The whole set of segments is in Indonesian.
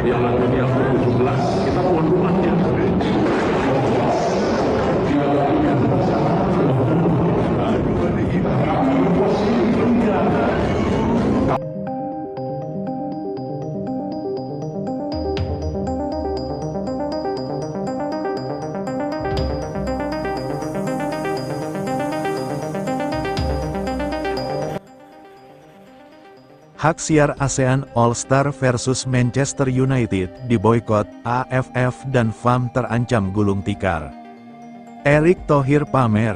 Piala Dunia U17 kita tuan rumahnya. Hak siar ASEAN All-Star versus Manchester United diboikot, AFF dan FAM terancam gulung tikar. Erick Thohir pamer,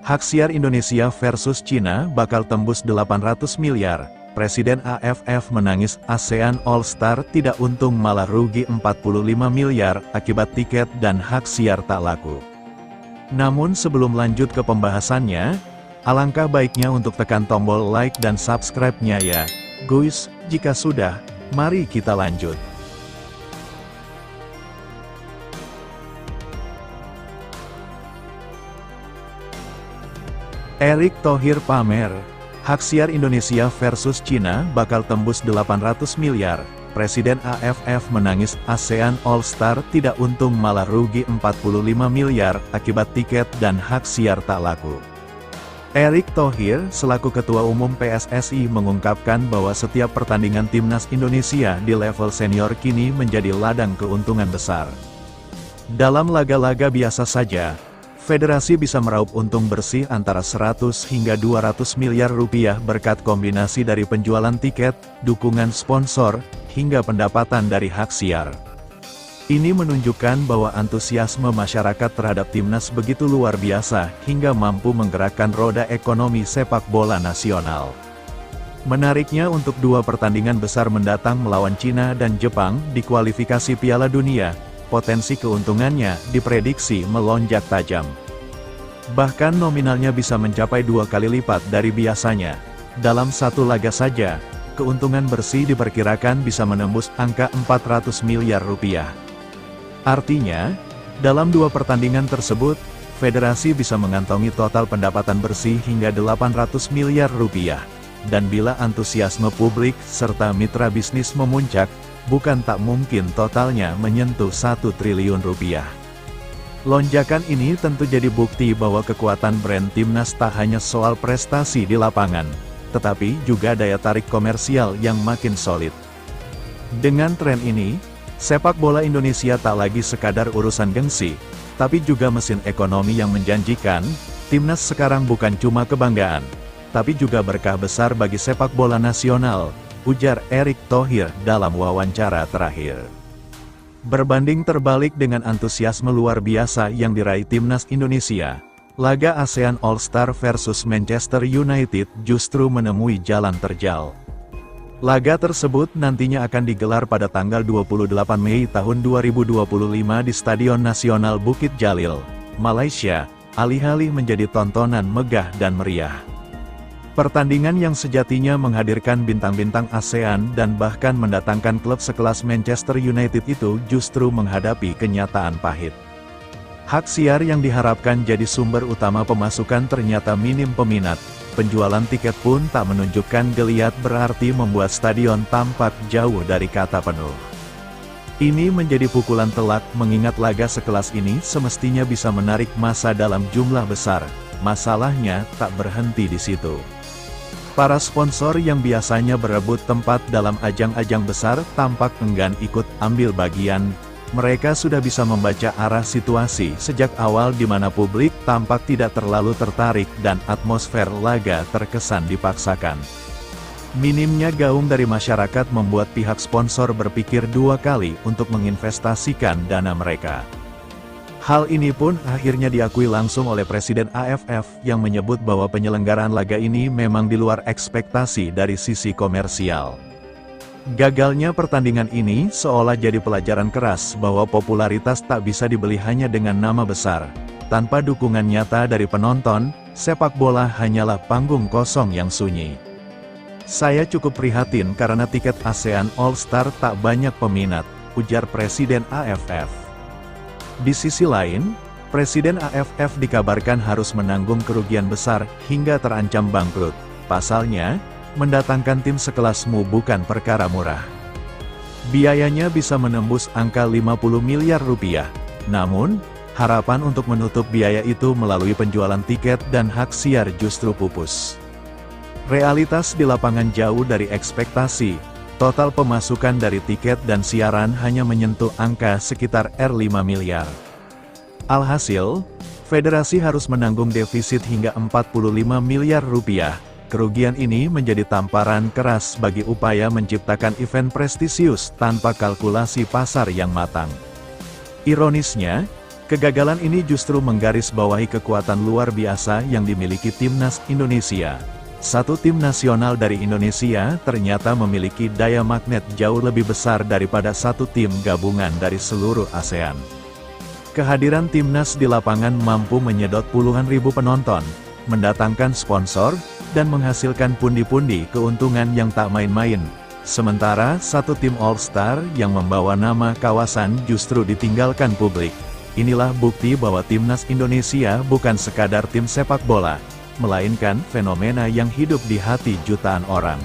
hak siar Indonesia versus Cina bakal tembus 800 miliar, Presiden AFF menangis ASEAN All-Star tidak untung malah rugi 45 miliar akibat tiket dan hak siar tak laku. Namun sebelum lanjut ke pembahasannya, alangkah baiknya untuk tekan tombol like dan subscribe-nya ya. Guys, jika sudah, mari kita lanjut. Erick Thohir pamer, hak siar Indonesia versus Cina bakal tembus 800 miliar, Presiden AFF menangis ASEAN All-Star tidak untung malah rugi 45 miliar akibat tiket dan hak siar tak laku. Erick Thohir, selaku Ketua Umum PSSI mengungkapkan bahwa setiap pertandingan timnas Indonesia di level senior kini menjadi ladang keuntungan besar. Dalam laga-laga biasa saja, federasi bisa meraup untung bersih antara 100 hingga 200 miliar rupiah berkat kombinasi dari penjualan tiket, dukungan sponsor, hingga pendapatan dari hak siar. Ini menunjukkan bahwa antusiasme masyarakat terhadap timnas begitu luar biasa, hingga mampu menggerakkan roda ekonomi sepak bola nasional. Menariknya untuk dua pertandingan besar mendatang melawan Cina dan Jepang di kualifikasi Piala Dunia, potensi keuntungannya diprediksi melonjak tajam. Bahkan nominalnya bisa mencapai 2 kali lipat dari biasanya. Dalam satu laga saja, keuntungan bersih diperkirakan bisa menembus angka 400 miliar rupiah. Artinya, dalam dua pertandingan tersebut, federasi bisa mengantongi total pendapatan bersih hingga 800 miliar rupiah. Dan bila antusiasme publik serta mitra bisnis memuncak, bukan tak mungkin totalnya menyentuh 1 triliun rupiah. Lonjakan ini tentu jadi bukti bahwa kekuatan brand timnas tak hanya soal prestasi di lapangan, tetapi juga daya tarik komersial yang makin solid. Dengan tren ini, sepak bola Indonesia tak lagi sekadar urusan gengsi, tapi juga mesin ekonomi yang menjanjikan. Timnas sekarang bukan cuma kebanggaan, tapi juga berkah besar bagi sepak bola nasional, ujar Erick Thohir dalam wawancara terakhir. Berbanding terbalik dengan antusiasme luar biasa yang diraih timnas Indonesia, laga ASEAN All-Star versus Manchester United justru menemui jalan terjal. Laga tersebut nantinya akan digelar pada tanggal 28 Mei tahun 2025 di Stadion Nasional Bukit Jalil, Malaysia, alih-alih menjadi tontonan megah dan meriah. Pertandingan yang sejatinya menghadirkan bintang-bintang ASEAN dan bahkan mendatangkan klub sekelas Manchester United itu justru menghadapi kenyataan pahit. Hak siar yang diharapkan jadi sumber utama pemasukan ternyata minim peminat. Penjualan tiket pun tak menunjukkan geliat, berarti membuat stadion tampak jauh dari kata penuh. Ini menjadi pukulan telak mengingat laga sekelas ini semestinya bisa menarik massa dalam jumlah besar. Masalahnya tak berhenti di situ. Para sponsor yang biasanya berebut tempat dalam ajang-ajang besar tampak enggan ikut ambil bagian. Mereka sudah bisa membaca arah situasi sejak awal di mana publik tampak tidak terlalu tertarik dan atmosfer laga terkesan dipaksakan. Minimnya gaung dari masyarakat membuat pihak sponsor berpikir 2 kali untuk menginvestasikan dana mereka. Hal ini pun akhirnya diakui langsung oleh Presiden AFF yang menyebut bahwa penyelenggaraan laga ini memang di luar ekspektasi dari sisi komersial. Gagalnya pertandingan ini seolah jadi pelajaran keras bahwa popularitas tak bisa dibeli hanya dengan nama besar. Tanpa dukungan nyata dari penonton, sepak bola hanyalah panggung kosong yang sunyi. Saya cukup prihatin karena tiket ASEAN All-Star tak banyak peminat, ujar Presiden AFF. Di sisi lain, Presiden AFF dikabarkan harus menanggung kerugian besar hingga terancam bangkrut. Pasalnya, mendatangkan tim sekelasmu bukan perkara murah. Biayanya bisa menembus angka 50 miliar rupiah. Namun, harapan untuk menutup biaya itu melalui penjualan tiket dan hak siar justru pupus. Realitas di lapangan jauh dari ekspektasi. Total pemasukan dari tiket dan siaran hanya menyentuh angka sekitar R5 miliar. Alhasil, federasi harus menanggung defisit hingga 45 miliar rupiah. Kerugian ini menjadi tamparan keras bagi upaya menciptakan event prestisius tanpa kalkulasi pasar yang matang. Ironisnya, kegagalan ini justru menggarisbawahi kekuatan luar biasa yang dimiliki timnas Indonesia. Satu tim nasional dari Indonesia ternyata memiliki daya magnet jauh lebih besar daripada satu tim gabungan dari seluruh ASEAN. Kehadiran timnas di lapangan mampu menyedot puluhan ribu penonton, mendatangkan sponsor, dan menghasilkan pundi-pundi keuntungan yang tak main-main. Sementara satu tim All-Star yang membawa nama kawasan justru ditinggalkan publik. Inilah bukti bahwa timnas Indonesia bukan sekadar tim sepak bola, melainkan fenomena yang hidup di hati jutaan orang.